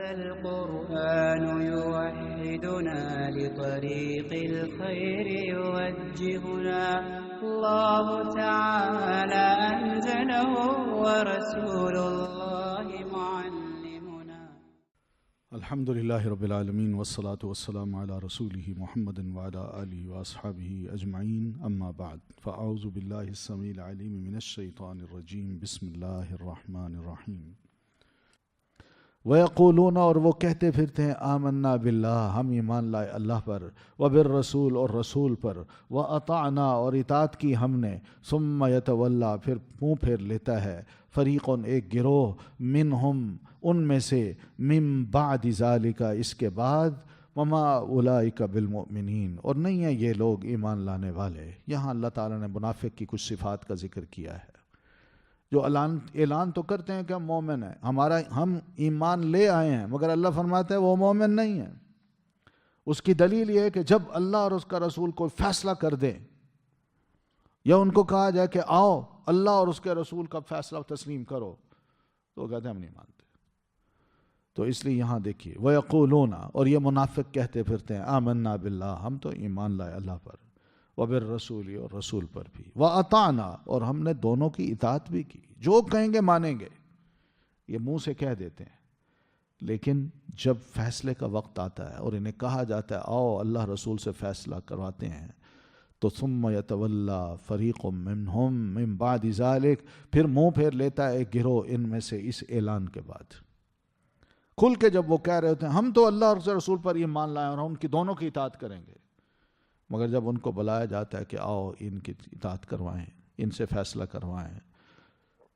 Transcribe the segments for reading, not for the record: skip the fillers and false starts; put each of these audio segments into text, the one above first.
هذا القرآن يوحدنا لطريق الخير يوجهنا الله تعالى أنزله ورسول الله معلمنا. الحمد للہ رب العالمین والصلاة والسلام علی رسولہ محمد وعلی آلہ واصحابہ اجمعین، اما بعد فاعوذ باللہ السمیع العلیم من الشیطان الرجیم، بسم اللہ الرحمن الرحیم۔ وَيَقُولُونَ، اور وہ کہتے پھرتے ہیں، آمنا باللہ، ہم ایمان لائے اللہ پر، وبالرسول، اور رسول پر، وَأَطَعْنَا، اور اطاعت کی ہم نے، ثم يتولى، پھر منہ پھیر لیتا ہے، فریقٌ، ایک گروہ، منہم، ان میں سے، من بعد ذالک، اس کے بعد، وما اولئک بالمؤمنین، اور نہیں ہیں یہ لوگ ایمان لانے والے۔ یہاں اللہ تعالیٰ نے منافق کی کچھ صفات کا ذکر کیا ہے، جو اعلان تو کرتے ہیں کہ ہم مومن ہیں، ہم ایمان لے آئے ہیں، مگر اللہ فرماتا ہے وہ مومن نہیں ہیں۔ اس کی دلیل یہ ہے کہ جب اللہ اور اس کا رسول کوئی فیصلہ کر دے، یا ان کو کہا جائے کہ آؤ اللہ اور اس کے رسول کا فیصلہ تسلیم کرو، تو وہ کہتے ہیں ہم نہیں مانتے۔ تو اس لیے یہاں دیکھیے، وَيَقُولُونَ، اور یہ منافق کہتے پھرتے ہیں، آمنا باللہ، ہم تو ایمان لائے اللہ پر، وبالرسول، اور رسول پر بھی، وَأَطَعْنَا، اور ہم نے دونوں کی اطاعت بھی کی، جو کہیں گے مانیں گے، یہ منہ سے کہہ دیتے ہیں، لیکن جب فیصلے کا وقت آتا ہے اور انہیں کہا جاتا ہے آؤ اللہ رسول سے فیصلہ کرواتے ہیں، تو ثم یتولی فریق منہم من بعد ذالک، پھر منہ پھیر لیتا ہے ایک گروہ ان میں سے اس اعلان کے بعد، کھل کے جب وہ کہہ رہے ہوتے ہیں ہم تو اللہ اور اس رسول پر ایمان لائیں اور ہم ان کی دونوں کی اطاعت کریں گے، مگر جب ان کو بلایا جاتا ہے کہ آؤ ان کی اطاعت کروائیں، ان سے فیصلہ کروائیں،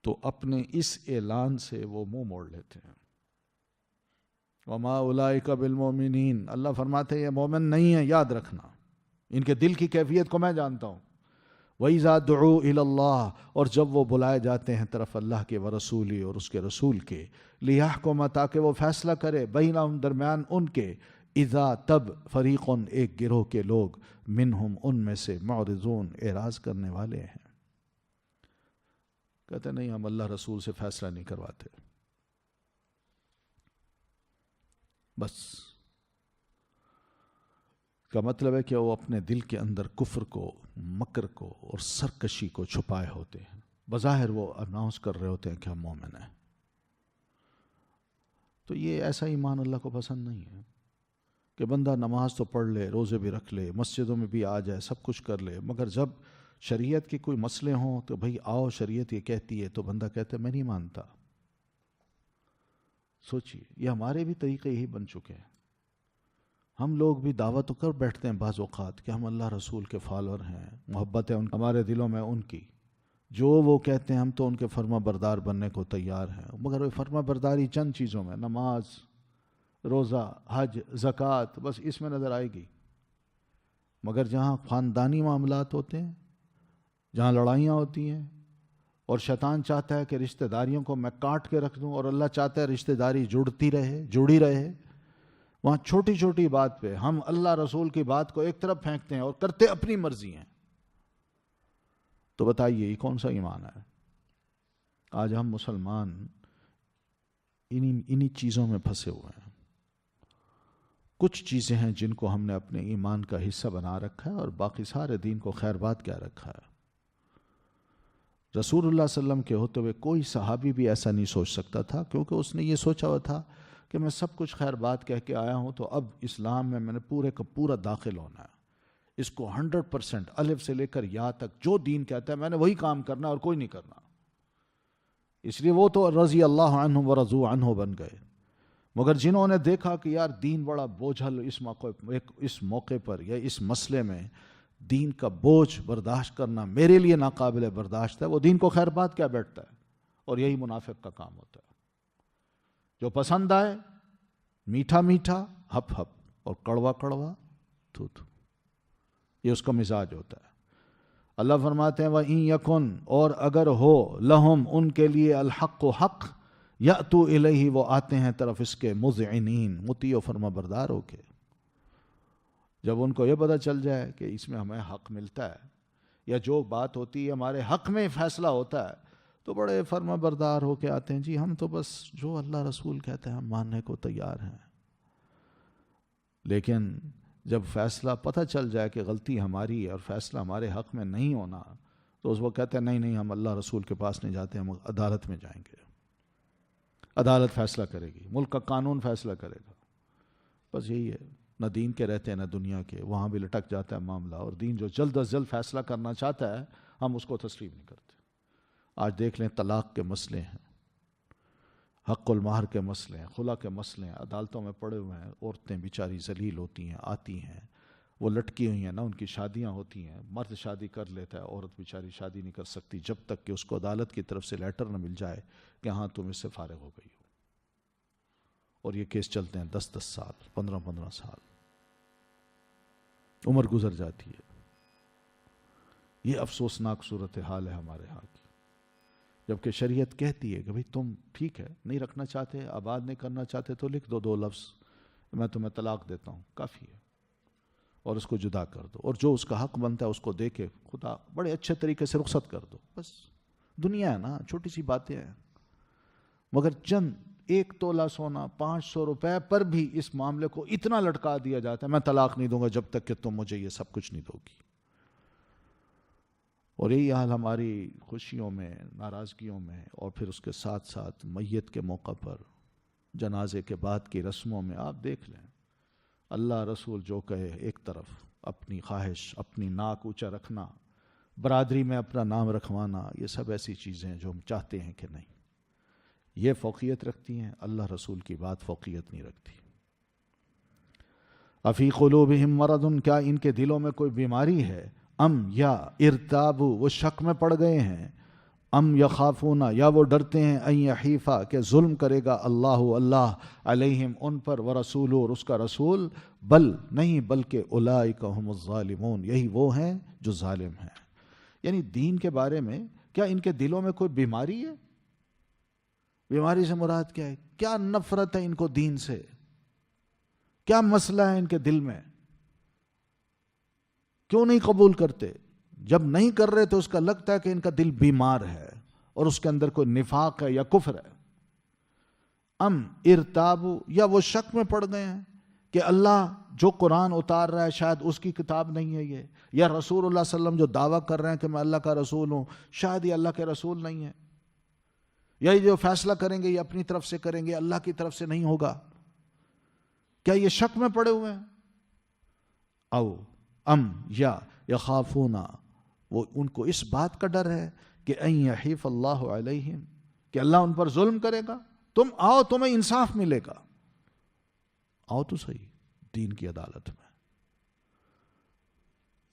تو اپنے اس اعلان سے وہ منہ موڑ لیتے ہیں۔ وما اولئک بالمؤمنین، اللہ فرماتے ہیں یہ مومن نہیں ہیں، یاد رکھنا، ان کے دل کی کیفیت کو میں جانتا ہوں۔ وَإِذَا دُعُوا إِلَى اللَّهِ، اور جب وہ بلائے جاتے ہیں طرف اللہ کے ورسولی، اور اس کے رسول کے، لِيَحْكُمَ، تاکہ وہ فیصلہ کرے، بَيْنَهُمْ، درمیان ان کے، اذا، تب، فریقٌ، ایک گروہ کے لوگ، منہم، ان میں سے، معرضون، اعراض کرنے والے ہیں، کہتے نہیں ہم اللہ رسول سے فیصلہ نہیں کرواتے، بس کا مطلب ہے کہ وہ اپنے دل کے اندر کفر کو، مکر کو اور سرکشی کو چھپائے ہوتے ہیں، بظاہر وہ اناؤنس کر رہے ہوتے ہیں کہ ہم مومن ہیں۔ تو یہ ایسا ایمان اللہ کو پسند نہیں ہے کہ بندہ نماز تو پڑھ لے، روزے بھی رکھ لے، مسجدوں میں بھی آ جائے، سب کچھ کر لے، مگر جب شریعت کے کوئی مسئلے ہوں تو بھئی آؤ شریعت یہ کہتی ہے، تو بندہ کہتا ہے میں نہیں مانتا۔ سوچیے، یہ ہمارے بھی طریقے یہی بن چکے ہیں، ہم لوگ بھی دعوت کر بیٹھتے ہیں بعض اوقات کہ ہم اللہ رسول کے فالور ہیں، محبت ہے ہمارے دلوں میں ان کی، جو وہ کہتے ہیں ہم تو ان کے فرما بردار بننے کو تیار ہیں، مگر وہ فرما برداری چند چیزوں میں، نماز، روزہ، حج، زکوٰۃ، بس اس میں نظر آئے گی، مگر جہاں خاندانی معاملات ہوتے ہیں، جہاں لڑائیاں ہوتی ہیں، اور شیطان چاہتا ہے کہ رشتہ داریوں کو میں کاٹ کے رکھ دوں، اور اللہ چاہتا ہے رشتہ داری جڑی رہے، وہاں چھوٹی چھوٹی بات پہ ہم اللہ رسول کی بات کو ایک طرف پھینکتے ہیں اور کرتے اپنی مرضی ہیں۔ تو بتائیے یہ کون سا ایمان ہے؟ آج ہم مسلمان انہی چیزوں میں پھنسے ہوئے ہیں۔ کچھ چیزیں ہیں جن کو ہم نے اپنے ایمان کا حصہ بنا رکھا ہے، اور باقی سارے دین کو خیر بات کہہ رکھا ہے۔ رسول اللہ صلی اللہ علیہ وسلم کے ہوتے ہوئے کوئی صحابی بھی ایسا نہیں سوچ سکتا تھا، کیونکہ اس نے یہ سوچا ہوا تھا کہ میں سب کچھ خیر بات کہہ کے آیا ہوں، تو اب اسلام میں نے پورے کا پورا داخل ہونا ہے، اس کو 100% الف سے لے کر یا تک جو دین کہتا ہے میں نے وہی کام کرنا ہے اور کوئی نہیں کرنا۔ اس لیے وہ تو رضی اللہ عنہم ورضوا عنہ بن گئے، مگر جنہوں نے دیکھا کہ یار دین بڑا بوجھل اس موقع پر یا اس مسئلے میں دین کا بوجھ برداشت کرنا میرے لیے ناقابل برداشت ہے، وہ دین کو خیر بات کیا بیٹھتا ہے، اور یہی منافق کا کام ہوتا ہے۔ جو پسند آئے میٹھا میٹھا ہپ ہپ، اور کڑوا کڑوا تھو تھو، یہ اس کا مزاج ہوتا ہے۔ اللہ فرماتے ہیں وَإِن يَكُنْ، اور اگر ہو، لَهُمْ، ان کے لیے، الحق و حق، یأتوا الیہ، وہ آتے ہیں طرف اس کے، مذعنین، مطیع و فرما بردار ہو کے۔ جب ان کو یہ پتہ چل جائے کہ اس میں ہمیں حق ملتا ہے، یا جو بات ہوتی ہے ہمارے حق میں فیصلہ ہوتا ہے، تو بڑے فرما بردار ہو کے آتے ہیں، جی ہم تو بس جو اللہ رسول کہتے ہیں ہم ماننے کو تیار ہیں. لیکن جب فیصلہ پتہ چل جائے کہ غلطی ہماری ہے اور فیصلہ ہمارے حق میں نہیں ہونا، تو اس وقت کہتے ہیں نہیں ہم اللہ رسول کے پاس نہیں جاتے، ہم عدالت میں جائیں گے. عدالت فیصلہ کرے گی، ملک کا قانون فیصلہ کرے گا. بس یہی ہے، نہ دین کے رہتے ہیں نہ دنیا کے، وہاں بھی لٹک جاتا ہے معاملہ. اور دین جو جلد از جلد فیصلہ کرنا چاہتا ہے ہم اس کو تسلیم نہیں کرتے. آج دیکھ لیں طلاق کے مسئلے ہیں، حق المہر کے مسئلے ہیں، خلا کے مسئلے ہیں، عدالتوں میں پڑے ہوئے ہیں. عورتیں بیچاری ذلیل ہوتی ہیں، آتی ہیں، وہ لٹکی ہوئی ہیں، نہ ان کی شادیاں ہوتی ہیں. مرد شادی کر لیتا ہے، عورت بیچاری شادی نہیں کر سکتی جب تک کہ اس کو عدالت کی طرف سے لیٹر نہ مل جائے کہ ہاں تم اس سے فارغ ہو گئی ہو. اور یہ کیس چلتے ہیں 10-10 سال، 15-15 سال، عمر گزر جاتی ہے. یہ افسوسناک صورتحال ہے ہمارے ہاں کی. جبکہ شریعت کہتی ہے کہ بھئی تم ٹھیک ہے نہیں رکھنا چاہتے، آباد نہیں کرنا چاہتے تو لکھ دو 2 لفظ، میں تمہیں طلاق دیتا ہوں، کافی ہے، اور اس کو جدا کر دو، اور جو اس کا حق بنتا ہے اس کو دے کے خدا بڑے اچھے طریقے سے رخصت کر دو. بس دنیا ہے نا، چھوٹی سی باتیں ہیں. مگر چند 1 تولہ سونا 500 روپے پر بھی اس معاملے کو اتنا لٹکا دیا جاتا ہے، میں طلاق نہیں دوں گا جب تک کہ تم مجھے یہ سب کچھ نہیں دو گی. اور یہی حال ہماری خوشیوں میں، ناراضگیوں میں، اور پھر اس کے ساتھ ساتھ میت کے موقع پر، جنازے کے بعد کی رسموں میں. آپ دیکھ لیں، اللہ رسول جو کہے ایک طرف، اپنی خواہش، اپنی ناک اونچا رکھنا، برادری میں اپنا نام رکھوانا، یہ سب ایسی چیزیں جو ہم چاہتے ہیں کہ نہیں، یہ فوقیت رکھتی ہیں. اللہ رسول کی بات فوقیت نہیں رکھتی. افی قلوبہم مرض، کیا ان کے دلوں میں کوئی بیماری ہے؟ ام یا ارتابو، وہ شک میں پڑ گئے ہیں. ام یخافون، یا وہ ڈرتے ہیں، ان یحیفا، کہ ظلم کرے گا اللہ علیہم ان پر، ورسول، اور اس کا رسول. بل نہیں، بلکہ اولئک هم الظالمون، یہی وہ ہیں جو ظالم ہیں. یعنی دین کے بارے میں کیا ان کے دلوں میں کوئی بیماری ہے؟ بیماری سے مراد کیا ہے؟ کیا نفرت ہے ان کو دین سے؟ کیا مسئلہ ہے ان کے دل میں؟ کیوں نہیں قبول کرتے؟ جب نہیں کر رہے تو اس کا لگتا ہے کہ ان کا دل بیمار ہے اور اس کے اندر کوئی نفاق ہے یا کفر ہے. ام ارتابو، یا وہ شک میں پڑ گئے ہیں کہ اللہ جو قرآن اتار رہا ہے شاید اس کی کتاب نہیں ہے یہ، یا رسول اللہ صلی اللہ علیہ وسلم جو دعویٰ کر رہے ہیں کہ میں اللہ کا رسول ہوں شاید یہ اللہ کے رسول نہیں ہے، یا یہ جو فیصلہ کریں گے یہ اپنی طرف سے کریں گے، اللہ کی طرف سے نہیں ہوگا. کیا یہ شک میں پڑے ہوئے ہیں؟ او ام یا یخافون، وہ ان کو اس بات کا ڈر ہے کہ ان یحیف اللہ علیہم، کہ اللہ ان پر ظلم کرے گا. تم آؤ، تمہیں انصاف ملے گا، آؤ تو صحیح دین کی عدالت میں.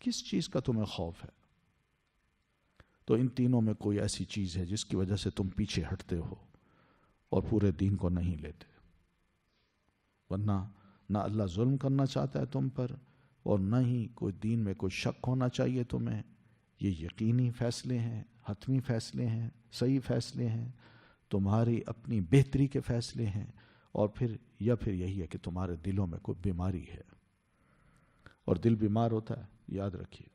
کس چیز کا تمہیں خوف ہے؟ تو ان تینوں میں کوئی ایسی چیز ہے جس کی وجہ سے تم پیچھے ہٹتے ہو اور پورے دین کو نہیں لیتے. ورنہ نہ اللہ ظلم کرنا چاہتا ہے تم پر، اور نہ ہی کوئی دین میں کوئی شک ہونا چاہیے تمہیں. یہ یقینی فیصلے ہیں، حتمی فیصلے ہیں، صحیح فیصلے ہیں، تمہاری اپنی بہتری کے فیصلے ہیں. اور پھر یہی ہے کہ تمہارے دلوں میں کوئی بیماری ہے، اور دل بیمار ہوتا ہے، یاد رکھیے.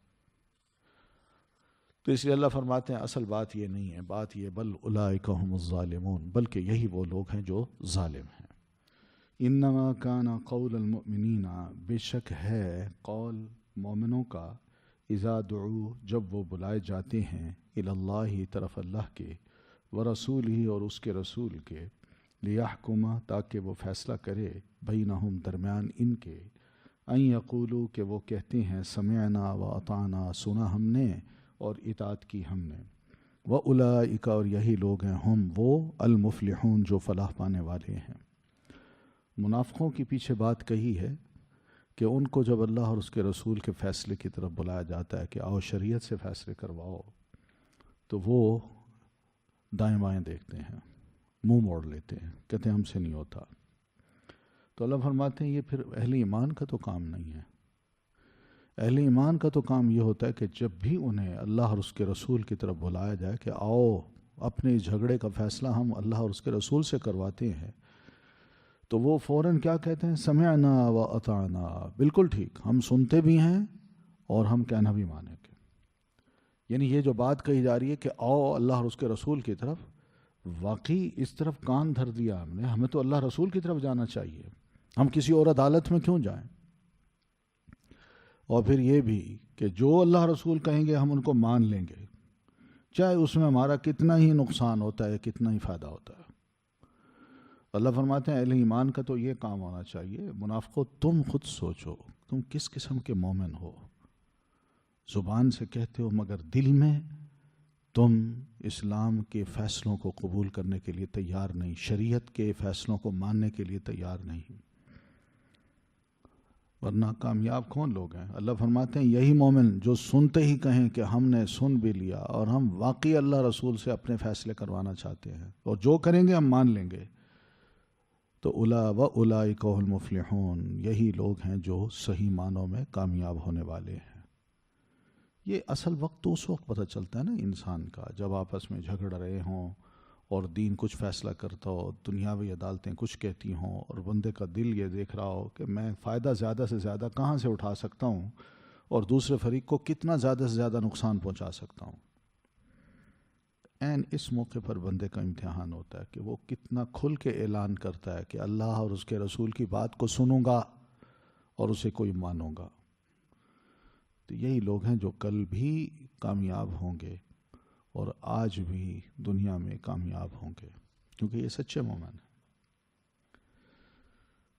تو اس لیے اللہ فرماتے ہیں اصل بات یہ نہیں ہے، بات یہ بل اولئک هم الظالمون، بلکہ یہی وہ لوگ ہیں جو ظالم ہیں. انما کان قول المؤمنین، بے شک ہے قول مومنوں کا، اذا دعو، جب وہ بلائے جاتے ہیں، الی اللہ، طرف اللہ کے، ورسولہ، اور اس کے رسول کے، لیحکم، تاکہ وہ فیصلہ کرے، بینہم، درمیان ان کے، ان یقولوا، کہ وہ کہتے ہیں، سمعنا و اطعنا، سنا ہم نے اور اطاعت کی ہم نے. واولئک، اور یہی لوگ ہیں، ہم وہ، المفلحون، جو فلاح پانے والے ہیں. منافقوں کی پیچھے بات کہی ہے کہ ان کو جب اللہ اور اس کے رسول کے فیصلے کی طرف بلایا جاتا ہے کہ آؤ شریعت سے فیصلے کرواؤ، تو وہ دائیں بائیں دیکھتے ہیں، منہ موڑ لیتے ہیں، کہتے ہیں ہم سے نہیں ہوتا. تو اللہ فرماتے ہیں یہ پھر اہل ایمان کا تو کام نہیں ہے. اہل ایمان کا تو کام یہ ہوتا ہے کہ جب بھی انہیں اللہ اور اس کے رسول کی طرف بلایا جائے کہ آؤ اپنے جھگڑے کا فیصلہ ہم اللہ اور اس کے رسول سے کرواتے ہیں، تو وہ فوراً کیا کہتے ہیں؟ سمعنا و اطعنا، بالکل ٹھیک، ہم سنتے بھی ہیں اور ہم کہنا بھی مانیں گے. یعنی یہ جو بات کہی جا رہی ہے کہ آؤ اللہ اور اس کے رسول کی طرف، واقعی اس طرف کان دھر دیا ہم نے، ہمیں تو اللہ رسول کی طرف جانا چاہیے، ہم کسی اور عدالت میں کیوں جائیں؟ اور پھر یہ بھی کہ جو اللہ رسول کہیں گے ہم ان کو مان لیں گے، چاہے اس میں ہمارا کتنا ہی نقصان ہوتا ہے، کتنا ہی فائدہ ہوتا ہے۔ اللہ فرماتے ہیں اہل ایمان کا تو یہ کام ہونا چاہیے، منافقو تم خود سوچو تم کس قسم کے مومن ہو، زبان سے کہتے ہو مگر دل میں تم اسلام کے فیصلوں کو قبول کرنے کے لیے تیار نہیں، شریعت کے فیصلوں کو ماننے کے لیے تیار نہیں، ورنہ کامیاب کون لوگ ہیں؟ اللہ فرماتے ہیں یہی مومن جو سنتے ہی کہیں کہ ہم نے سن بھی لیا اور ہم واقعی اللہ رسول سے اپنے فیصلے کروانا چاہتے ہیں اور جو کریں گے ہم مان لیں گے، تو اولئک هم المفلحون، یہی لوگ ہیں جو صحیح معنوں میں کامیاب ہونے والے ہیں۔ یہ اصل وقت تو اس وقت پتہ چلتا ہے نا انسان کا، جب آپس میں جھگڑ رہے ہوں اور دین کچھ فیصلہ کرتا ہو، دنیاوی عدالتیں کچھ کہتی ہوں، اور بندے کا دل یہ دیکھ رہا ہو کہ میں فائدہ زیادہ سے زیادہ کہاں سے اٹھا سکتا ہوں اور دوسرے فریق کو کتنا زیادہ سے زیادہ نقصان پہنچا سکتا ہوں۔ اس موقع پر بندے کا امتحان ہوتا ہے کہ وہ کتنا کھل کے اعلان کرتا ہے کہ اللہ اور اس کے رسول کی بات کو سنوں گا اور اسے کوئی مانوں گا۔ تو یہی لوگ ہیں جو کل بھی کامیاب ہوں گے اور آج بھی دنیا میں کامیاب ہوں گے، کیونکہ یہ سچے مومن ہیں۔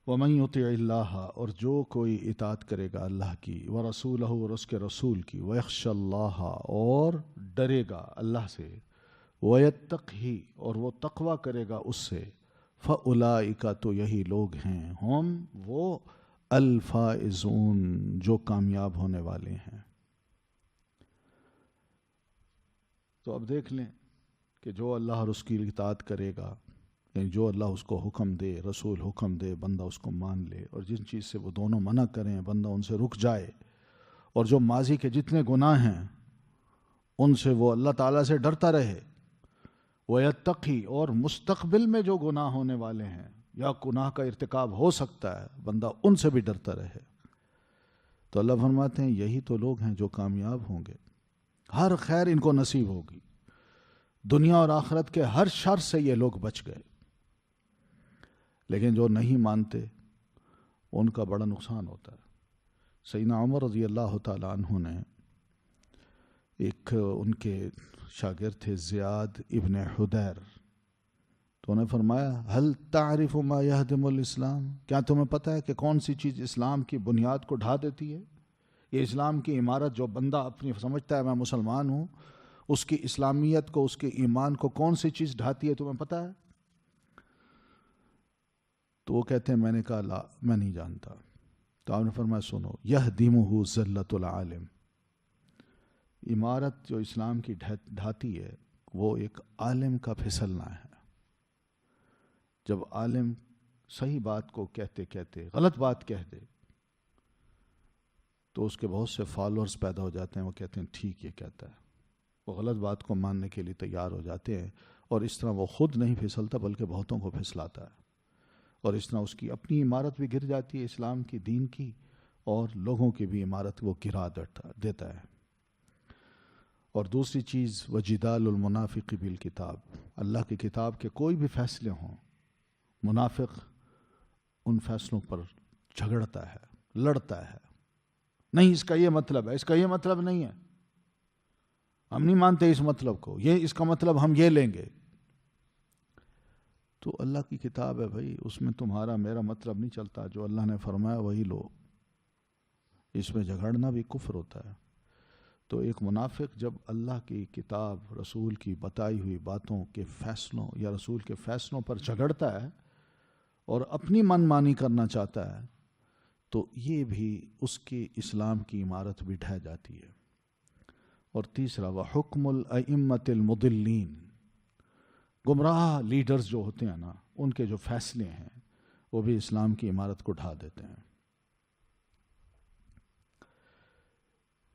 وَمَن يُطِعِ اللَّهَ، اور جو کوئی اطاعت کرے گا اللہ کی، وَرَسُولَهُ، اور اس کے رسول کی، وَيَخْشَ اللَّهَ، اور ڈرے گا اللہ سے، وَيَتَّقْهِ، اور وہ تقوی کرے گا اس سے، فَأُولَئِكَ، تو یہی لوگ ہیں، ہم وہ الفائزون، جو کامیاب ہونے والے ہیں۔ تو اب دیکھ لیں کہ جو اللہ اور اس کی اطاعت کرے گا، یعنی جو اللہ اس کو حکم دے، رسول حکم دے، بندہ اس کو مان لے، اور جن چیز سے وہ دونوں منع کریں بندہ ان سے رک جائے، اور جو ماضی کے جتنے گناہ ہیں ان سے وہ اللہ تعالیٰ سے ڈرتا رہے، وَيَتَّقِي، اور مستقبل میں جو گناہ ہونے والے ہیں یا گناہ کا ارتکاب ہو سکتا ہے بندہ ان سے بھی ڈرتا رہے، تو اللہ فرماتے ہیں یہی تو لوگ ہیں جو کامیاب ہوں گے، ہر خیر ان کو نصیب ہوگی، دنیا اور آخرت کے ہر شر سے یہ لوگ بچ گئے۔ لیکن جو نہیں مانتے ان کا بڑا نقصان ہوتا ہے۔ سیدنا عمر رضی اللہ تعالی عنہ نے، ایک ان کے شاگرد تھے زیاد ابن حدیر، تو انہیں فرمایا هل تعرف ما يهدم الاسلام، کیا تمہیں پتہ ہے کہ کون سی چیز اسلام کی بنیاد کو ڈھا دیتی ہے؟ یہ اسلام کی عمارت جو بندہ اپنی سمجھتا ہے میں مسلمان ہوں، اس کی اسلامیت کو، اس کے ایمان کو کون سی چیز ڈھاتی ہے تمہیں پتہ ہے؟ تو وہ کہتے ہیں، میں نے کہا لا، میں نہیں جانتا۔ تو آپ نے فرمایا سنو، یہدمہ ذلۃ العالم، عمارت جو اسلام کی ڈھاتی ہے وہ ایک عالم کا پھسلنا ہے۔ جب عالم صحیح بات کو کہتے کہتے غلط بات کہہ دے تو اس کے بہت سے فالورز پیدا ہو جاتے ہیں، وہ کہتے ہیں ٹھیک یہ کہتا ہے، وہ غلط بات کو ماننے کے لیے تیار ہو جاتے ہیں، اور اس طرح وہ خود نہیں پھسلتا بلکہ بہتوں کو پھسلاتا ہے، اور اس طرح اس کی اپنی عمارت بھی گر جاتی ہے اسلام کی، دین کی، اور لوگوں کی بھی عمارت وہ گرا دیتا ہے۔ اور دوسری چیز وجدال المنافق بالکتاب، اللہ کی کتاب کے کوئی بھی فیصلے ہوں، منافق ان فیصلوں پر جھگڑتا ہے، لڑتا ہے، نہیں اس کا یہ مطلب ہے، اس کا یہ مطلب نہیں ہے، ہم نہیں مانتے اس مطلب کو، یہ اس کا مطلب ہم یہ لیں گے۔ تو اللہ کی کتاب ہے بھائی، اس میں تمہارا میرا مطلب نہیں چلتا، جو اللہ نے فرمایا وہی لو، اس میں جھگڑنا بھی کفر ہوتا ہے۔ تو ایک منافق جب اللہ کی کتاب، رسول کی بتائی ہوئی باتوں کے فیصلوں یا رسول کے فیصلوں پر جھگڑتا ہے اور اپنی من مانی کرنا چاہتا ہے، تو یہ بھی اس کی اسلام کی عمارت بھی ڈھہ جاتی ہے۔ اور تیسرا وحکم الائمۃ المضلین، گمراہ لیڈرز جو ہوتے ہیں نا، ان کے جو فیصلے ہیں وہ بھی اسلام کی عمارت کو ڈھا دیتے ہیں۔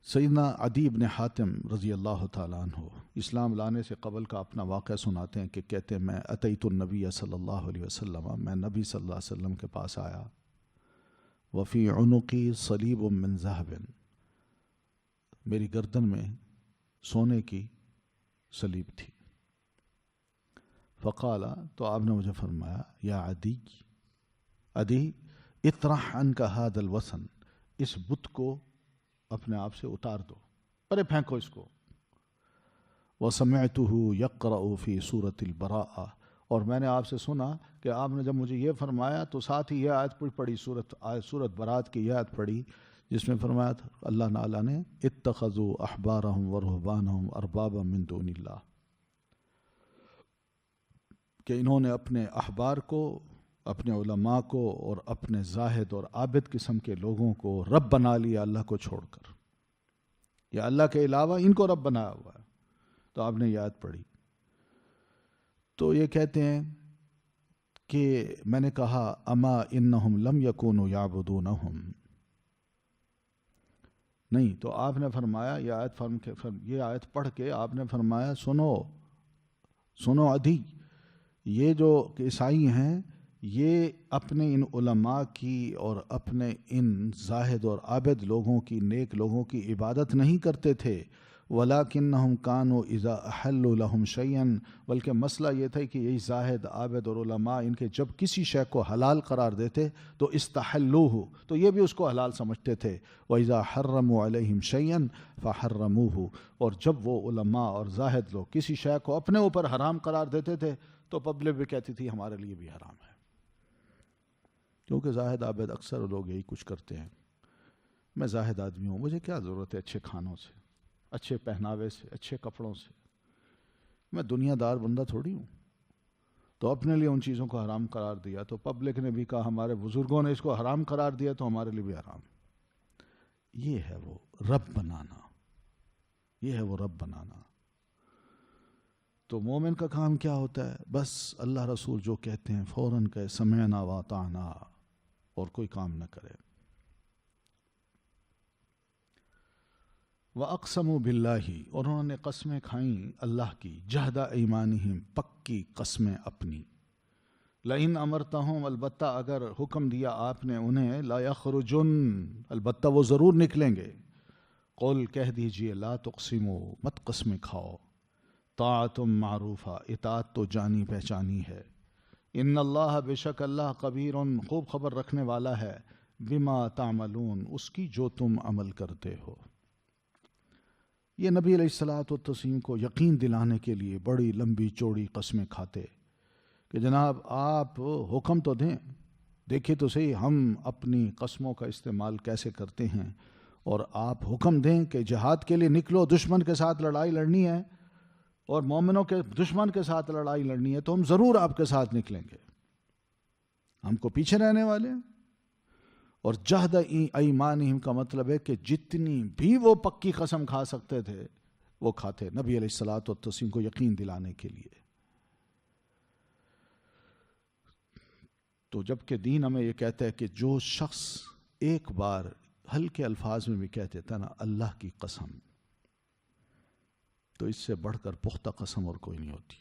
سیدنا عدی بن حاتم رضی اللہ تعالیٰ عنہ اسلام لانے سے قبل کا اپنا واقعہ سناتے ہیں کہ کہتے ہیں میں اتیت النبی صلی اللہ علیہ وسلم، میں نبی صلی اللہ علیہ وسلم کے پاس آیا، وفی عنقی صلیب من ذہب، میری گردن میں سونے کی سلیب تھی. فقالا، تو آپ نے مجھے فرمایا، یا عدی، عدی اطرح عنک ھذا الوثن، اس بت کو اپنے آپ سے اتار دو، پرے پھینکو اس کو. وَسَمِعْتُهُ يَقْرَأُ فِي سُورَةِ الْبَرَاءَ، اور میں نے آپ سے سنا کہ آپ نے جب مجھے یہ فرمایا تو ساتھ ہی یہ آیت پڑھی، سورۃ برات کی یہ آیت پڑھی جس میں فرمایا تھا اللہ تعالیٰ نے اتخذوا احبارهم ورهبانهم اربابا من دون اللہ، کہ انہوں نے اپنے احبار کو، اپنے علماء کو اور اپنے زاہد اور عابد قسم کے لوگوں کو رب بنا لیا اللہ کو چھوڑ کر، یا اللہ کے علاوہ ان کو رب بنایا ہوا ہے. تو آپ نے یہ آیت پڑھی. تو یہ کہتے ہیں کہ میں نے کہا اما انہم لم یکونوا یعبدونہم، نہیں. تو آپ نے فرمایا یہ آیت پڑھ کے آپ نے فرمایا سنو عدی، یہ جو عیسائی ہیں یہ اپنے ان علماء کی اور اپنے ان زاہد اور عابد لوگوں کی، نیک لوگوں کی عبادت نہیں کرتے تھے، وَلَكِنَّهُمْ كَانُوا إِذَا أَحَلُّوا لَهُمْ شَيْئًا، بلکہ مسئلہ یہ تھا کہ یہی زاہد، عابد اور علماء ان کے جب کسی شے کو حلال قرار دیتے تو استحلوه، تو یہ بھی اس کو حلال سمجھتے تھے. وَإِذَا حَرَّمُوا عَلَيْهِمْ شَيْئًا فَحَرَّمُوهُ، اور جب وہ علماء اور زاہد لوگ کسی شے کو اپنے اوپر حرام قرار دیتے تھے تو پبلک بھی کہتی تھی ہمارے لیے بھی حرام ہے. کیونکہ زاہد عابد اکثر لوگ یہی کچھ کرتے ہیں. میں زاہد آدمی ہوں، مجھے کیا ضرورت ہے اچھے کھانوں سے، اچھے پہناوے سے، اچھے کپڑوں سے، میں دنیا دار بندہ تھوڑی ہوں. تو اپنے لیے ان چیزوں کو حرام قرار دیا تو پبلک نے بھی کہا ہمارے بزرگوں نے اس کو حرام قرار دیا تو ہمارے لیے بھی حرام. یہ ہے وہ رب بنانا، یہ ہے وہ رب بنانا. تو مومن کا کام کیا ہوتا ہے؟ بس اللہ رسول جو کہتے ہیں فوراً کہے سمعنا واطعنا، اور کوئی کام نہ کرے. وَأَقْسَمُوا بِاللَّهِ، اور انہوں نے قسمیں کھائیں اللہ کی، جہد ایمانہم، پکی قسمیں اپنی. لئن امرتہم، البتہ اگر حکم دیا آپ نے انہیں، لا یخرجن، البتہ وہ ضرور نکلیں گے. قل، کہہ دیجئے، لا تقسموا، مت قسمیں کھاؤ. طاعت معروفہ، اطاعت تو جانی پہچانی ہے. ان اللہ، بے شک اللہ، خبیر، خوب خبر رکھنے والا ہے، بما تعملون، اس کی جو تم عمل کرتے ہو. یہ نبی علیہ الصلوۃ والتسلیم کو یقین دلانے کے لیے بڑی لمبی چوڑی قسمیں کھاتے کہ جناب آپ حکم تو دیں، دیکھیں تو صحیح ہم اپنی قسموں کا استعمال کیسے کرتے ہیں، اور آپ حکم دیں کہ جہاد کے لیے نکلو، دشمن کے ساتھ لڑائی لڑنی ہے اور مومنوں کے دشمن کے ساتھ لڑائی لڑنی ہے تو ہم ضرور آپ کے ساتھ نکلیں گے، ہم کو پیچھے رہنے والے ہیں. اور جہد ایمانہم کا مطلب ہے کہ جتنی بھی وہ پکی قسم کھا سکتے تھے وہ کھاتے، نبی علیہ الصلوۃ والتسلیم کو یقین دلانے کے لیے. تو جب کہ دین ہمیں یہ کہتا ہے کہ جو شخص ایک بار ہلکے الفاظ میں بھی کہتے تھا نا اللہ کی قسم، تو اس سے بڑھ کر پختہ قسم اور کوئی نہیں ہوتی.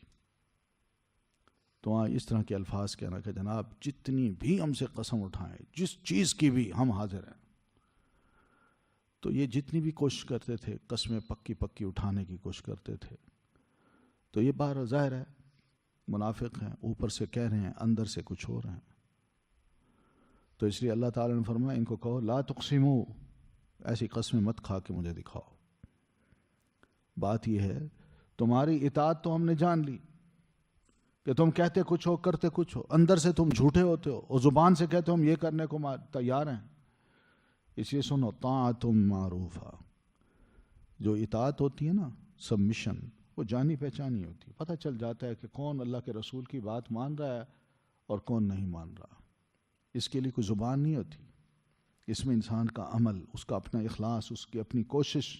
تو وہاں اس طرح کے الفاظ کہنا کہ جناب جتنی بھی ہم سے قسم اٹھائیں، جس چیز کی بھی ہم حاضر ہیں. تو یہ جتنی بھی کوشش کرتے تھے قسمیں پکی پکی اٹھانے کی کوشش کرتے تھے. تو یہ بار ظاہر ہے منافق ہیں، اوپر سے کہہ رہے ہیں اندر سے کچھ اور ہیں. تو اس لیے اللہ تعالیٰ نے فرمایا ان کو کہو لا تقسموا، ایسی قسمیں مت کھا کے مجھے دکھاؤ. بات یہ ہے تمہاری اطاعت تو ہم نے جان لی کہ تم کہتے کچھ ہو کرتے کچھ ہو، اندر سے تم جھوٹے ہوتے ہو اور زبان سے کہتے ہو ہم یہ کرنے کو تیار ہیں. اس لیے سنو، طاعت معروفہ، جو اطاعت ہوتی ہے نا، سبمیشن، وہ جانی پہچانی ہوتی ہے. پتہ چل جاتا ہے کہ کون اللہ کے رسول کی بات مان رہا ہے اور کون نہیں مان رہا. اس کے لیے کوئی زبان نہیں ہوتی، اس میں انسان کا عمل، اس کا اپنا اخلاص، اس کی اپنی کوشش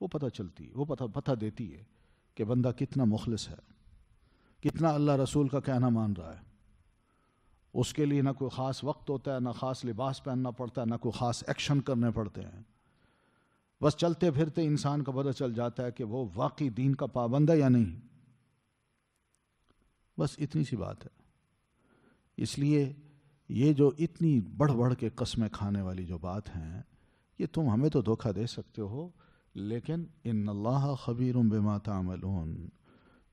وہ پتہ چلتی ہے، وہ پتہ دیتی ہے کہ بندہ کتنا مخلص ہے، کتنا اللہ رسول کا کہنا مان رہا ہے. اس کے لیے نہ کوئی خاص وقت ہوتا ہے، نہ خاص لباس پہننا پڑتا ہے، نہ کوئی خاص ایکشن کرنے پڑتے ہیں. بس چلتے پھرتے انسان کا پتہ چل جاتا ہے کہ وہ واقعی دین کا پابند ہے یا نہیں. بس اتنی سی بات ہے. اس لیے یہ جو اتنی بڑھ بڑھ کے قسمیں کھانے والی جو بات ہیں، یہ تم ہمیں تو دھوکہ دے سکتے ہو لیکن ان اللہ خبیر بما تعملون،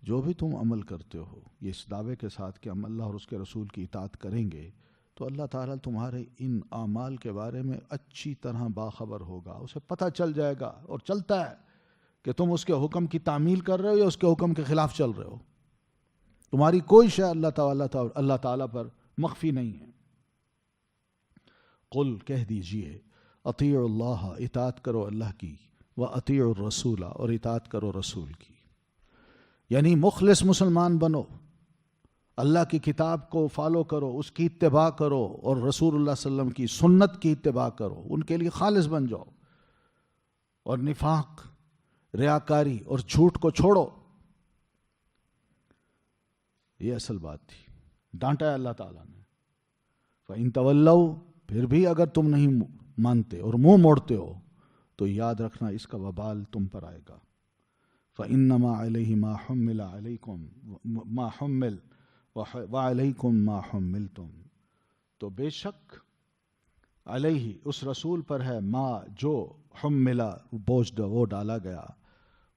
جو بھی تم عمل کرتے ہو یہ اس دعوے کے ساتھ کہ ہم اللہ اور اس کے رسول کی اطاعت کریں گے، تو اللہ تعالیٰ تمہارے ان اعمال کے بارے میں اچھی طرح باخبر ہوگا، اسے پتہ چل جائے گا، اور چلتا ہے کہ تم اس کے حکم کی تعمیل کر رہے ہو یا اس کے حکم کے خلاف چل رہے ہو۔ تمہاری کوئی شے اللہ تعالیٰ پر مخفی نہیں ہے۔ قل کہہ دیجئے، اطیعوا اللہ، اطاعت کرو اللہ کی، واطیعوا الرسول، اور اطاعت کرو رسول کی، یعنی مخلص مسلمان بنو، اللہ کی کتاب کو فالو کرو، اس کی اتباع کرو، اور رسول اللہ صلی اللہ علیہ وسلم کی سنت کی اتباع کرو، ان کے لیے خالص بن جاؤ، اور نفاق، ریاکاری اور جھوٹ کو چھوڑو۔ یہ اصل بات تھی، ڈانٹا ہے اللہ تعالیٰ نے۔ فَإِن تَوَلَّوْا، پھر بھی اگر تم نہیں مانتے اور منہ موڑتے ہو تو یاد رکھنا اس کا وبال تم پر آئے گا۔ فَإِنَّمَا عَلَيْهِ مَا حُمِّلَ عَلَيْكُمْ مَا حُمِّلَ وَعَلَيْكُمْ مَا حُمِّلْتُمْ، تو بے شک علیہ اس رسول پر ہے، ما جو، حملہ بوجھ وہ ڈالا گیا،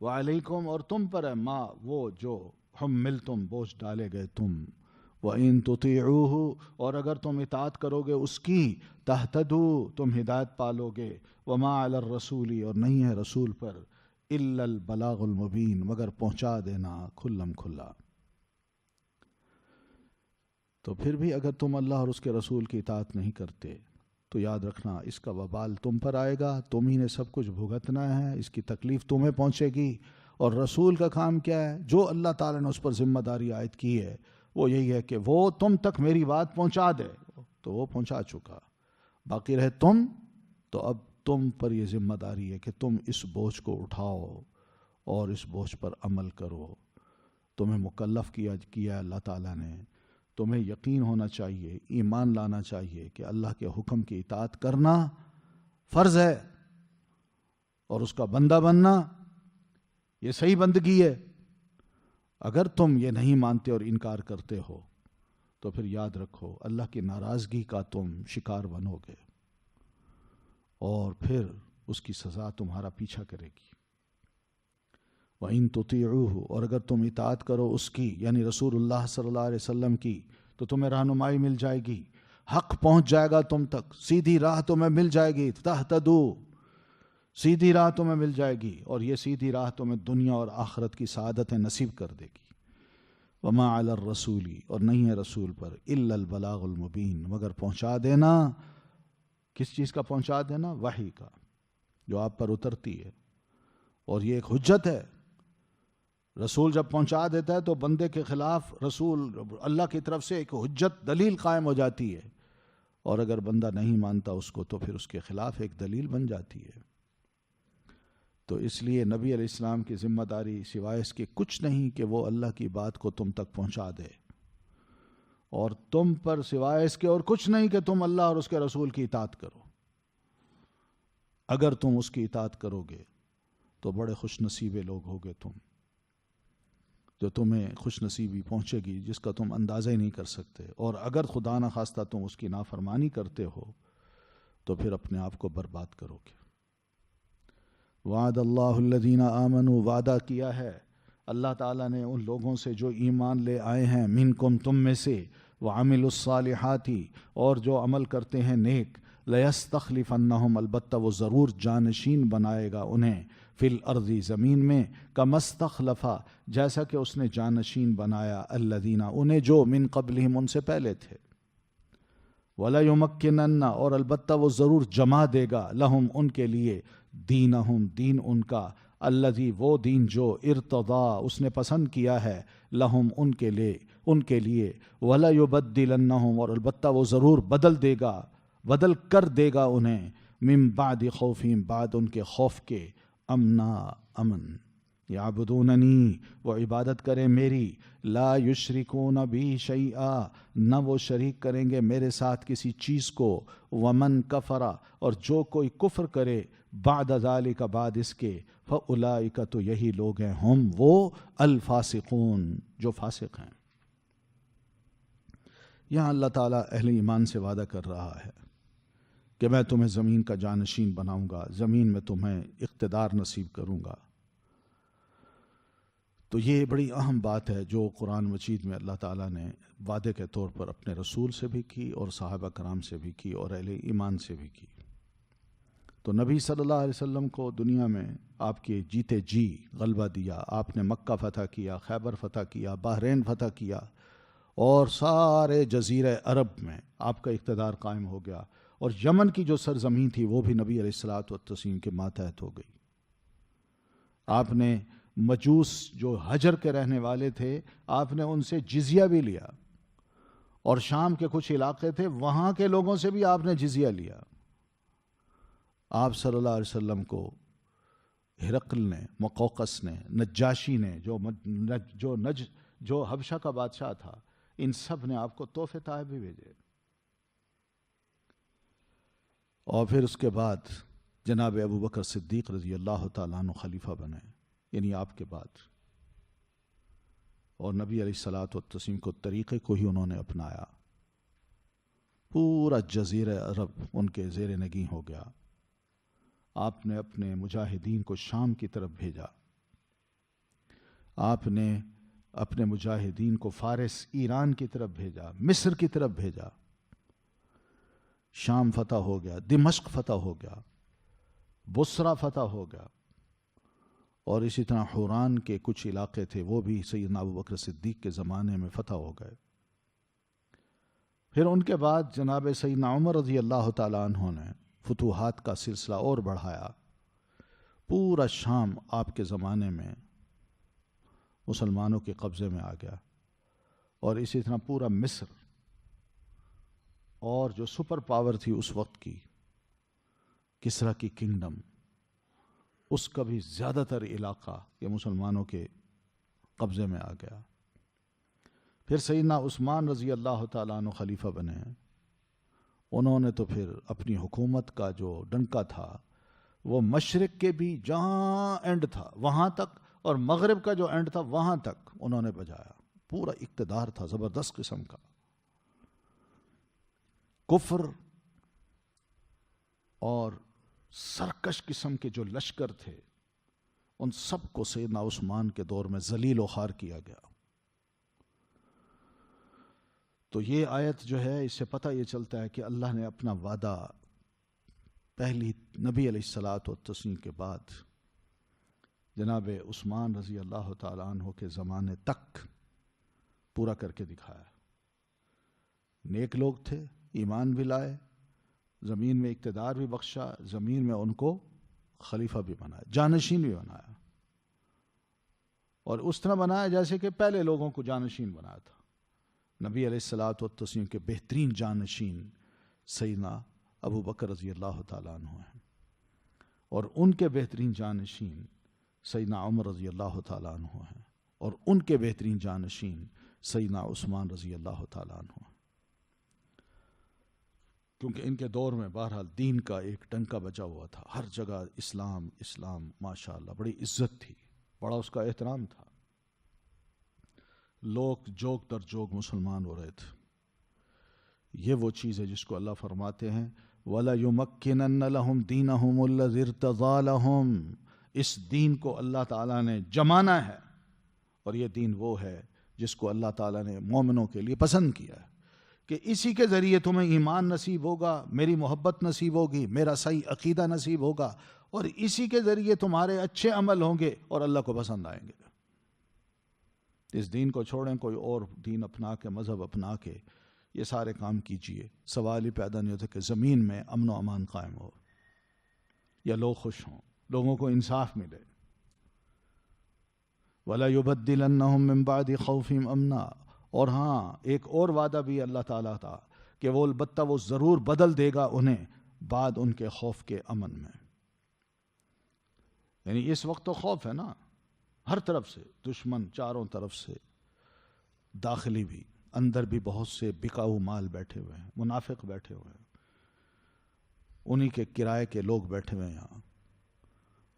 وعلیکم اور تم پر ہے، ما وہ جو، حملتم بوجھ ڈالے گئے تم، وَإِن تُطِيعُوهُ اور اگر تم اطاعت کرو گے اس کی، تہتدوا تم ہدایت پالو گے، وما علی الرسول اور نہیں ہے رسول پر، الا البلاغ المبین مگر پہنچا دینا کھلم کھلا۔ تو پھر بھی اگر تم اللہ اور اس کے رسول کی اطاعت نہیں کرتے تو یاد رکھنا اس کا وبال تم پر آئے گا، تم ہی نے سب کچھ بھگتنا ہے، اس کی تکلیف تمہیں پہنچے گی۔ اور رسول کا کام کیا ہے؟ جو اللہ تعالیٰ نے اس پر ذمہ داری عائد کی ہے وہ یہی ہے کہ وہ تم تک میری بات پہنچا دے، تو وہ پہنچا چکا، باقی رہے تم، تو اب تم پر یہ ذمہ داری ہے کہ تم اس بوجھ کو اٹھاؤ اور اس بوجھ پر عمل کرو۔ تمہیں مکلف کیا اللہ تعالیٰ نے، تمہیں یقین ہونا چاہیے، ایمان لانا چاہیے کہ اللہ کے حکم کی اطاعت کرنا فرض ہے، اور اس کا بندہ بننا یہ صحیح بندگی ہے۔ اگر تم یہ نہیں مانتے اور انکار کرتے ہو تو پھر یاد رکھو اللہ کی ناراضگی کا تم شکار بنو گے، اور پھر اس کی سزا تمہارا پیچھا کرے گی۔ وَإِن تُطِيعُوهُ اور اگر تم اطاعت کرو اس کی، یعنی رسول اللہ صلی اللہ علیہ وسلم کی، تو تمہیں رہنمائی مل جائے گی، حق پہنچ جائے گا تم تک، سیدھی راہ تمہیں مل جائے گی، تہتدوا سیدھی راہ تمہیں مل جائے گی، اور یہ سیدھی راہ تمہیں دنیا اور آخرت کی سعادتیں نصیب کر دے گی۔ وما علی الرسول اور نہیں ہے رسول پر، الا البلاغ المبین مگر پہنچا دینا۔ کس چیز کا پہنچا دینا؟ وحی کا، جو آپ پر اترتی ہے، اور یہ ایک حجت ہے۔ رسول جب پہنچا دیتا ہے تو بندے کے خلاف رسول اللہ کی طرف سے ایک حجت دلیل قائم ہو جاتی ہے، اور اگر بندہ نہیں مانتا اس کو تو پھر اس کے خلاف ایک دلیل بن جاتی ہے۔ تو اس لیے نبی علیہ السلام کی ذمہ داری سوائے اس کے کچھ نہیں کہ وہ اللہ کی بات کو تم تک پہنچا دے، اور تم پر سوائے اس کے اور کچھ نہیں کہ تم اللہ اور اس کے رسول کی اطاعت کرو۔ اگر تم اس کی اطاعت کرو گے تو بڑے خوش نصیبے لوگ ہوگے تم، جو تمہیں خوش نصیبی پہنچے گی جس کا تم اندازہ ہی نہیں کر سکتے۔ اور اگر خدا نہ خواستہ تم اس کی نافرمانی کرتے ہو تو پھر اپنے آپ کو برباد کرو گے۔ وعد اللہ الذین آمنوا وعدہ کیا ہے اللہ تعالیٰ نے ان لوگوں سے جو ایمان لے آئے ہیں، منکم تم میں سے، وعملوا الصالحات اور جو عمل کرتے ہیں نیک، لیستخلفنہم البتہ وہ ضرور جانشین بنائے گا انہیں، فی الارض زمین میں، کما استخلف جیسا کہ اس نے جانشین بنایا الذین انہیں جو من قبلہم ان سے پہلے تھے، وَلَيُمَكِّنَنَّ اور البتہ وہ ضرور جما دے گا، لہم ان کے لیے، دینہم دین ان کا، الذی وہ دین جو ارتضا اس نے پسند کیا ہے، لہم ان کے لیے، وَلَيُبَدِّلَنَّهُمْ اور البتہ وہ ضرور بدل کر دے گا انہیں، من بعد خوفہم بعد ان کے خوف کے، امن، یعبدوننی وہ عبادت کریں میری، لا یشرکون بی شیئا نہ وہ شریک کریں گے میرے ساتھ کسی چیز کو، ومن کفر اور جو کوئی کفر کرے، بعد ذالک بعد اس کے، فاولئک تو یہی لوگ ہیں، ہم وہ الفاسقون جو فاسق ہیں۔ یہاں اللہ تعالیٰ اہل ایمان سے وعدہ کر رہا ہے کہ میں تمہیں زمین کا جانشین بناؤں گا، زمین میں تمہیں اقتدار نصیب کروں گا۔ تو یہ بڑی اہم بات ہے جو قرآن مجید میں اللہ تعالیٰ نے وعدے کے طور پر اپنے رسول سے بھی کی اور صحابہ کرام سے بھی کی اور اہل ایمان سے بھی کی۔ تو نبی صلی اللہ علیہ وسلم کو دنیا میں آپ کے جیتے جی غلبہ دیا، آپ نے مکہ فتح کیا، خیبر فتح کیا، بحرین فتح کیا، اور سارے جزیرہ عرب میں آپ کا اقتدار قائم ہو گیا، اور یمن کی جو سرزمین تھی وہ بھی نبی علیہ الصلوۃ والتسلیم کے ماتحت ہو گئی۔ آپ نے مجوس جو حجر کے رہنے والے تھے، آپ نے ان سے جزیہ بھی لیا، اور شام کے کچھ علاقے تھے وہاں کے لوگوں سے بھی آپ نے جزیہ لیا۔ آپ صلی اللہ علیہ وسلم کو ہرقل نے، مقوقس نے، نجاشی نے، جو حبشہ کا بادشاہ تھا، ان سب نے آپ کو تحفے تحائف بھی بھیجے۔ اور پھر اس کے بعد جناب ابو بکر صدیق رضی اللہ تعالیٰ عنہ خلیفہ بنے، یعنی آپ کے بعد، اور نبی علیہ الصلوۃ والتسلیم کو طریقے کو ہی انہوں نے اپنایا۔ پورا جزیرہ عرب ان کے زیر نگیں ہو گیا۔ آپ نے اپنے مجاہدین کو شام کی طرف بھیجا، آپ نے اپنے مجاہدین کو فارس ایران کی طرف بھیجا، مصر کی طرف بھیجا۔ شام فتح ہو گیا، دمشق فتح ہو گیا، بصرہ فتح ہو گیا، اور اسی طرح حوران کے کچھ علاقے تھے وہ بھی سیدنا ابو بکر صدیق کے زمانے میں فتح ہو گئے۔ پھر ان کے بعد جناب سیدنا عمر رضی اللہ تعالیٰ عنہ نے فتوحات کا سلسلہ اور بڑھایا۔ پورا شام آپ کے زمانے میں مسلمانوں کے قبضے میں آ گیا، اور اسی طرح پورا مصر، اور جو سپر پاور تھی اس وقت کی کسریٰ کی کنگڈم، اس کا بھی زیادہ تر علاقہ یہ مسلمانوں کے قبضے میں آ گیا۔ پھر سیدنا عثمان رضی اللہ تعالیٰ عنہ خلیفہ بنے۔ انہوں نے تو پھر اپنی حکومت کا جو ڈنکا تھا وہ مشرق کے بھی جہاں اینڈ تھا وہاں تک، اور مغرب کا جو اینڈ تھا وہاں تک انہوں نے بجایا۔ پورا اقتدار تھا زبردست قسم کا۔ کفر اور سرکش قسم کے جو لشکر تھے ان سب کو سیدنا عثمان کے دور میں ذلیل و خوار کیا گیا۔ تو یہ آیت جو ہے اس سے پتہ یہ چلتا ہے کہ اللہ نے اپنا وعدہ پہلی نبی علیہ الصلوۃ والتسلیم کے بعد جناب عثمان رضی اللہ تعالیٰ عنہ کے زمانے تک پورا کر کے دکھایا۔ نیک لوگ تھے، ایمان بھی لائے، زمین میں اقتدار بھی بخشا، زمین میں ان کو خلیفہ بھی بنایا، جانشین بھی بنایا، اور اس طرح بنایا جیسے کہ پہلے لوگوں کو جانشین بنایا تھا۔ نبی علیہ الصلوۃ والتسلیم کے بہترین جانشین سیدنا ابو بکر رضی اللہ تعالیٰ عنہ ہیں، اور ان کے بہترین جانشین سیدنا عمر رضی اللہ تعالیٰ عنہ ہیں، اور ان کے بہترین جانشین سیدنا عثمان رضی اللہ تعالیٰ عنہ ہیں۔ کیونکہ ان کے دور میں بہرحال دین کا ایک ڈنکا بجا ہوا تھا، ہر جگہ اسلام اسلام، ماشاءاللہ بڑی عزت تھی، بڑا اس کا احترام تھا، لوگ جوگ در جوگ مسلمان ہو رہے تھے۔ یہ وہ چیز ہے جس کو اللہ فرماتے ہیں وَلَيُمَكِّنَنَّ لَهُمْ دِينَهُمُ الَّذِي ارْتَضَىٰ لَهُمْ۔ اس دین کو اللہ تعالیٰ نے جمانا ہے، اور یہ دین وہ ہے جس کو اللہ تعالیٰ نے مومنوں کے لیے پسند کیا ہے، کہ اسی کے ذریعے تمہیں ایمان نصیب ہوگا، میری محبت نصیب ہوگی، میرا صحیح عقیدہ نصیب ہوگا، اور اسی کے ذریعے تمہارے اچھے عمل ہوں گے اور اللہ کو پسند آئیں گے۔ اس دین کو چھوڑیں، کوئی اور دین اپنا کے، مذہب اپنا کے یہ سارے کام کیجئے، سوال ہی پیدا نہیں ہوتا کہ زمین میں امن و امان قائم ہو یا لوگ خوش ہوں، لوگوں کو انصاف ملے۔ وَلَا يُبَدِّلَنَّهُم مِّن بَعْدِ خَوْفِهِمْ أَمْنًا۔ اور ہاں ایک اور وعدہ بھی اللہ تعالیٰ تھا کہ وہ البتہ وہ ضرور بدل دے گا انہیں بعد ان کے خوف کے امن میں۔ یعنی اس وقت تو خوف ہے نا، ہر طرف سے دشمن، چاروں طرف سے، داخلی بھی، اندر بھی بہت سے بکاؤ مال بیٹھے ہوئے ہیں، منافق بیٹھے ہوئے ہیں، انہی کے کرائے کے لوگ بیٹھے ہوئے ہیں یہاں،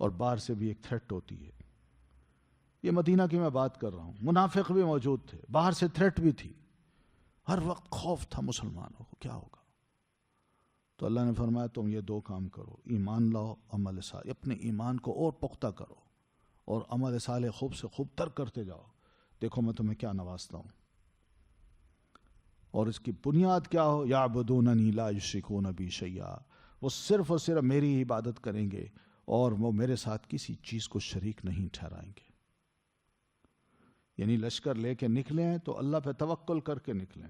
اور باہر سے بھی ایک تھریٹ ہوتی ہے۔ یہ مدینہ کی میں بات کر رہا ہوں، منافق بھی موجود تھے، باہر سے تھریٹ بھی تھی، ہر وقت خوف تھا مسلمانوں کو کیا ہوگا۔ تو اللہ نے فرمایا تم یہ 2 کام کرو، ایمان لاؤ، عمل صالح، اپنے ایمان کو اور پختہ کرو اور عمل صالح خوب سے خوب تر کرتے جاؤ، دیکھو میں تمہیں کیا نوازتا ہوں۔ اور اس کی بنیاد کیا ہو؟ یعبدوننی لا یشرکون بی شیئا، وہ صرف اور صرف میری ہی عبادت کریں گے اور وہ میرے ساتھ کسی چیز کو شریک نہیں ٹھہرائیں گے۔ یعنی لشکر لے کے نکلیں تو اللہ پہ توکل کر کے نکلیں،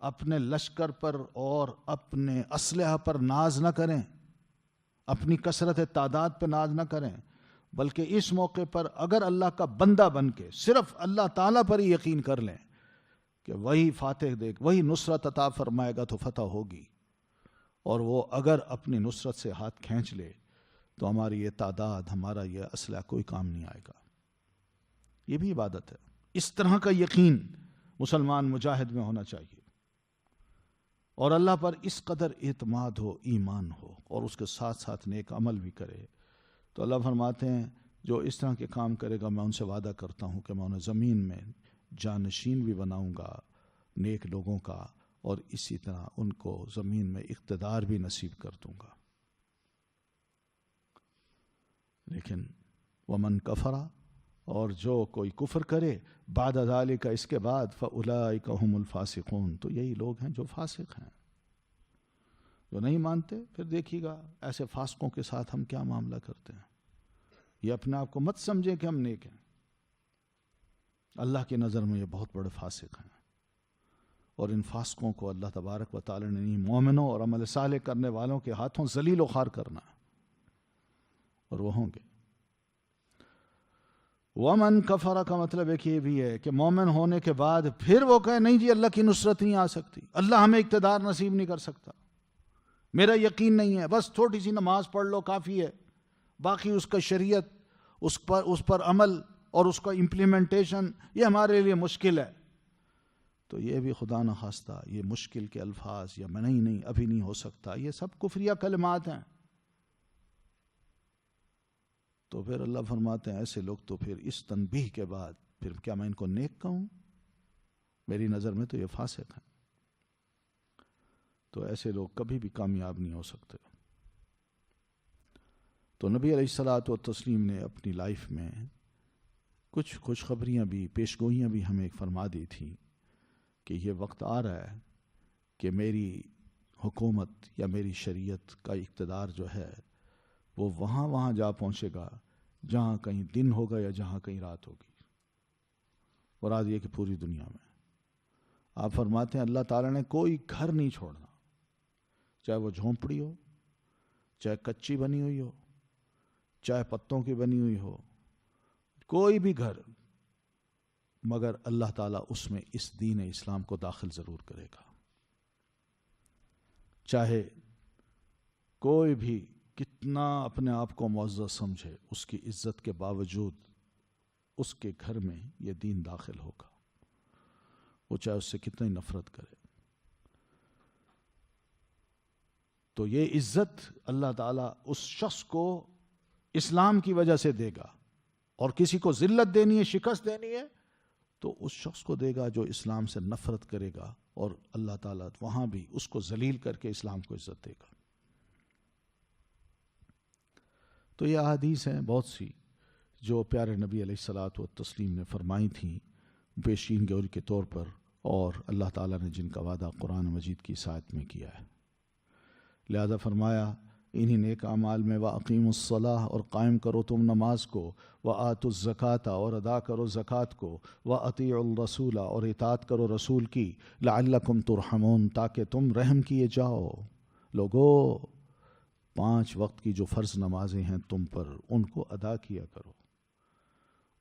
اپنے لشکر پر اور اپنے اسلحہ پر ناز نہ کریں، اپنی کثرت تعداد پہ ناز نہ کریں، بلکہ اس موقع پر اگر اللہ کا بندہ بن کے صرف اللہ تعالیٰ پر ہی یقین کر لیں کہ وہی فاتح دے، وہی نصرت عطا فرمائے گا تو فتح ہوگی، اور وہ اگر اپنی نصرت سے ہاتھ کھینچ لے تو ہماری یہ تعداد، ہمارا یہ اسلحہ کوئی کام نہیں آئے گا۔ یہ بھی عبادت ہے۔ اس طرح کا یقین مسلمان مجاہد میں ہونا چاہیے، اور اللہ پر اس قدر اعتماد ہو، ایمان ہو، اور اس کے ساتھ ساتھ نیک عمل بھی کرے۔ تو اللہ فرماتے ہیں جو اس طرح کے کام کرے گا میں ان سے وعدہ کرتا ہوں کہ میں انہیں زمین میں جانشین بھی بناؤں گا نیک لوگوں کا، اور اسی طرح ان کو زمین میں اقتدار بھی نصیب کر دوں گا۔ لیکن ومن کفر، اور جو کوئی کفر کرے بعد ذالک، اس کے بعد، فاولئک هم الفاسقون، تو یہی لوگ ہیں جو فاسق ہیں، جو نہیں مانتے۔ پھر دیکھیے گا ایسے فاسقوں کے ساتھ ہم کیا معاملہ کرتے ہیں۔ یہ اپنے آپ کو مت سمجھیں کہ ہم نیک ہیں، اللہ کی نظر میں یہ بہت بڑے فاسق ہیں، اور ان فاسقوں کو اللہ تبارک و تعالی نے مومنوں اور عمل صالح کرنے والوں کے ہاتھوں ذلیل و خوار کرنا ہے، اور وہ ہوں گے۔ ومن کفر کا مطلب ایک یہ بھی ہے کہ مومن ہونے کے بعد پھر وہ کہے نہیں جی اللہ کی نصرت نہیں آ سکتی، اللہ ہمیں اقتدار نصیب نہیں کر سکتا، میرا یقین نہیں ہے، بس تھوڑی سی نماز پڑھ لو کافی ہے، باقی اس کا شریعت، اس پر عمل اور اس کا امپلیمنٹیشن یہ ہمارے لیے مشکل ہے۔ تو یہ بھی خدا نخواستہ یہ مشکل کے الفاظ، یا میں نہیں ابھی نہیں ہو سکتا، یہ سب کفریہ کلمات ہیں۔ تو پھر اللہ فرماتے ہیں ایسے لوگ تو پھر اس تنبیہ کے بعد پھر کیا میں ان کو نیک کہوں؟ میری نظر میں تو یہ فاسق ہیں۔ تو ایسے لوگ کبھی بھی کامیاب نہیں ہو سکتے۔ تو نبی علیہ الصلوۃ والتسلیم نے اپنی لائف میں کچھ خوشخبریاں بھی، پیشگوئیاں بھی ہمیں فرما دی تھی کہ یہ وقت آ رہا ہے کہ میری حکومت یا میری شریعت کا اقتدار جو ہے وہ وہاں جا پہنچے گا جہاں کہیں دن ہوگا یا جہاں کہیں رات ہوگی۔ مراد یہ کہ پوری دنیا میں آپ فرماتے ہیں اللہ تعالیٰ نے کوئی گھر نہیں چھوڑنا، چاہے وہ جھونپڑی ہو، چاہے کچی بنی ہوئی ہو، چاہے پتوں کی بنی ہوئی ہو، کوئی بھی گھر، مگر اللہ تعالیٰ اس میں اس دین اسلام کو داخل ضرور کرے گا۔ چاہے کوئی بھی کتنا اپنے آپ کو معزز سمجھے، اس کی عزت کے باوجود اس کے گھر میں یہ دین داخل ہوگا، وہ چاہے اس سے کتنی نفرت کرے۔ تو یہ عزت اللہ تعالیٰ اس شخص کو اسلام کی وجہ سے دے گا، اور کسی کو ذلت دینی ہے، شکست دینی ہے، تو اس شخص کو دے گا جو اسلام سے نفرت کرے گا، اور اللہ تعالیٰ وہاں بھی اس کو ذلیل کر کے اسلام کو عزت دے گا۔ تو یہ احادیث ہیں بہت سی جو پیارے نبی علیہ الصلوۃ والتسلیم نے فرمائی تھیں پیشین گوئی کے طور پر، اور اللہ تعالیٰ نے جن کا وعدہ قرآن مجید کی سائت میں کیا ہے۔ لہذا فرمایا انہی نیک اعمال میں وَأَقِیمُوا الصَّلَاةَ، اور قائم کرو تم نماز کو، وَآتُوا الزَّکَاةَ، اور ادا کرو زکوٰۃ کو، وَأَطِیعُوا الرَّسُولَ، اور اطاعت کرو رسول کی، لَعَلَّکُمْ تُرْحَمُونَ، تاکہ تم رحم کیے جاؤ۔ لوگو 5 وقت کی جو فرض نمازیں ہیں تم پر، ان کو ادا کیا کرو،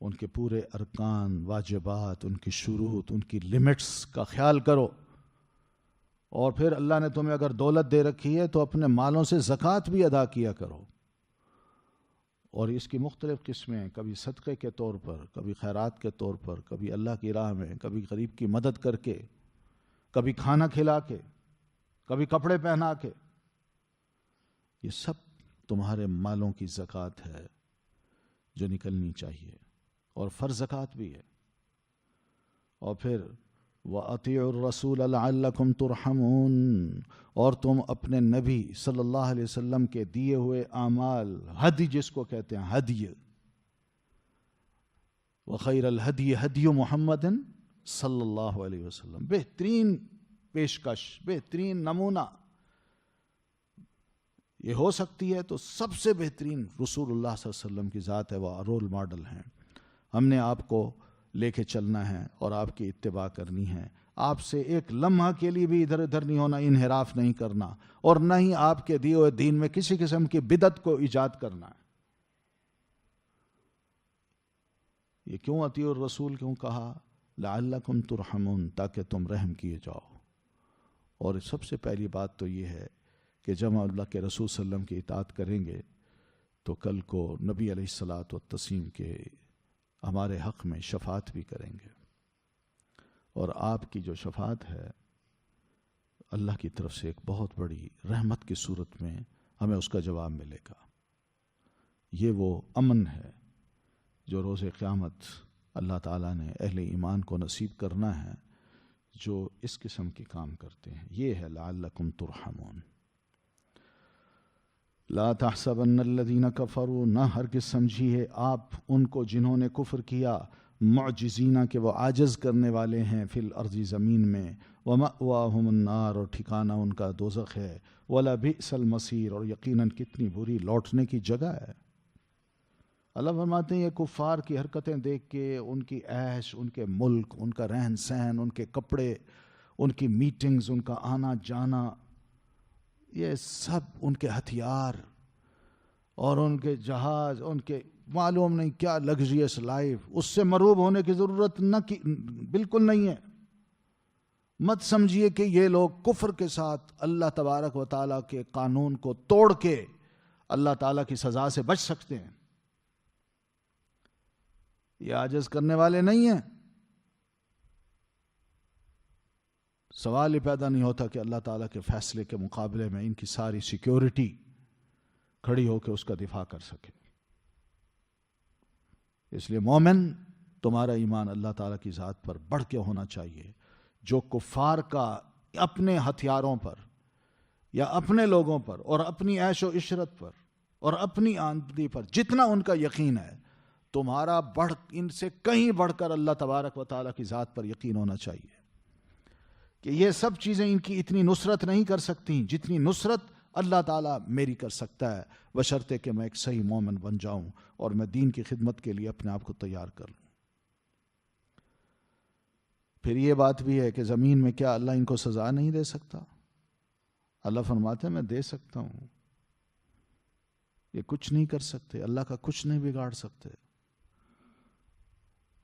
ان کے پورے ارکان، واجبات، ان کی شروط، ان کی لمٹس کا خیال کرو۔ اور پھر اللہ نے تمہیں اگر دولت دے رکھی ہے تو اپنے مالوں سے زکوٰۃ بھی ادا کیا کرو، اور اس کی مختلف قسمیں، کبھی صدقے کے طور پر، کبھی خیرات کے طور پر، کبھی اللہ کی راہ میں، کبھی غریب کی مدد کر کے، کبھی کھانا کھلا کے، کبھی کپڑے پہنا کے، یہ سب تمہارے مالوں کی زکوٰۃ ہے جو نکلنی چاہیے، اور فرض زکوٰۃ بھی ہے۔ اور پھر وَأَطِيعُوا الرَّسُولَ لَعَلَّكُمْ تُرْحَمُونَ، اور تم اپنے نبی صلی اللہ علیہ وسلم کے دیے ہوئے اعمال، ہدی جس کو کہتے ہیں ہدی، وَخَيْرَ الْهَدْيِ هَدْيُ مُحَمَّدٍ صلی اللہ علیہ وسلم، بہترین پیشکش، بہترین نمونہ یہ ہو سکتی ہے تو سب سے بہترین رسول اللہ صلی اللہ علیہ وسلم کی ذات ہے، وہ رول ماڈل ہیں۔ ہم نے آپ کو لے کے چلنا ہے اور آپ کی اتباع کرنی ہے، آپ سے ایک لمحہ کے لیے بھی ادھر ادھر نہیں ہونا، انحراف نہیں کرنا، اور نہ ہی آپ کے دیے ہوئے دین میں کسی قسم کی بدعت کو ایجاد کرنا ہے۔ یہ کیوں اطیعوا الرسول کیوں کہا؟ لعلکم ترحمون، تاکہ تم رحم کیے جاؤ۔ اور سب سے پہلی بات تو یہ ہے کہ جب ہم اللہ کے رسول صلی اللہ علیہ وسلم کی اطاعت کریں گے تو کل کو نبی علیہ الصلاۃ والتسلیم کے ہمارے حق میں شفاعت بھی کریں گے، اور آپ کی جو شفاعت ہے اللہ کی طرف سے ایک بہت بڑی رحمت کی صورت میں ہمیں اس کا جواب ملے گا۔ یہ وہ امن ہے جو روز قیامت اللہ تعالیٰ نے اہل ایمان کو نصیب کرنا ہے جو اس قسم کے کام کرتے ہیں۔ یہ ہے لعلکم ترحمون۔ لا تحسبن الذین کفروا، نہ ہرگز سمجھیے آپ ان کو جنہوں نے کفر کیا، معجزینہ کہ وہ عاجز کرنے والے ہیں، فی الارض زمین میں، ومأواہم النار اور ٹھکانہ ان کا دوزخ ہے، ولبئس المصیر اور یقیناً کتنی بری لوٹنے کی جگہ ہے۔ اللہ فرماتے ہیں یہ کفار کی حرکتیں دیکھ کے، ان کی عیش، ان کے ملک، ان کا رہن سہن، ان کے کپڑے، ان کی میٹنگز، ان کا آنا جانا، یہ سب ان کے ہتھیار اور ان کے جہاز، ان کے معلوم نہیں کیا لگژریس لائف، اس سے مرعوب ہونے کی ضرورت بالکل نہیں ہے۔ مت سمجھیے کہ یہ لوگ کفر کے ساتھ اللہ تبارک و تعالیٰ کے قانون کو توڑ کے اللہ تعالیٰ کی سزا سے بچ سکتے ہیں۔ یہ عاجز کرنے والے نہیں ہیں۔ سوال ہی پیدا نہیں ہوتا کہ اللہ تعالیٰ کے فیصلے کے مقابلے میں ان کی ساری سیکیورٹی کھڑی ہو کے اس کا دفاع کر سکے۔ اس لیے مومن، تمہارا ایمان اللہ تعالیٰ کی ذات پر بڑھ کے ہونا چاہیے۔ جو کفار کا اپنے ہتھیاروں پر یا اپنے لوگوں پر اور اپنی عیش و عشرت پر اور اپنی آمدنی پر جتنا ان کا یقین ہے، تمہارا ان سے کہیں بڑھ کر اللہ تبارک و تعالیٰ کی ذات پر یقین ہونا چاہیے کہ یہ سب چیزیں ان کی اتنی نصرت نہیں کر سکتی جتنی نصرت اللہ تعالیٰ میری کر سکتا ہے، بشرطے کہ میں ایک صحیح مومن بن جاؤں اور میں دین کی خدمت کے لیے اپنے آپ کو تیار کر لوں۔ پھر یہ بات بھی ہے کہ زمین میں کیا اللہ ان کو سزا نہیں دے سکتا؟ اللہ فرماتے ہیں میں دے سکتا ہوں۔ یہ کچھ نہیں کر سکتے، اللہ کا کچھ نہیں بگاڑ سکتے۔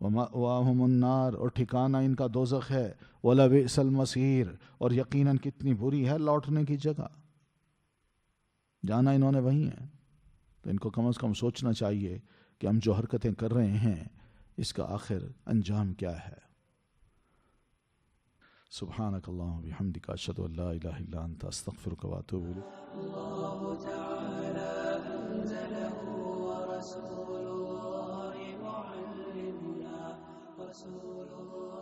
وَمَأْوَاهُمُ النَّارُ اور ٹھکانہ ان کا دوزخ ہے، وَلَبِئْسَ الْمَصِيرُ اور یقیناً کتنی بری ہے لوٹنے کی جگہ۔ جانا انہوں نے وہیں ہے، تو ان کو کم از کم سوچنا چاہیے کہ ہم جو حرکتیں کر رہے ہیں اس کا آخر انجام کیا ہے۔ سبحانک اللہم و بحمدک، اشہد ان لا الہ الا انت، استغفرک و اتوب الیک۔ اللہ تعالی انزلہ ورسول اللہ معلمنا رسول اللہ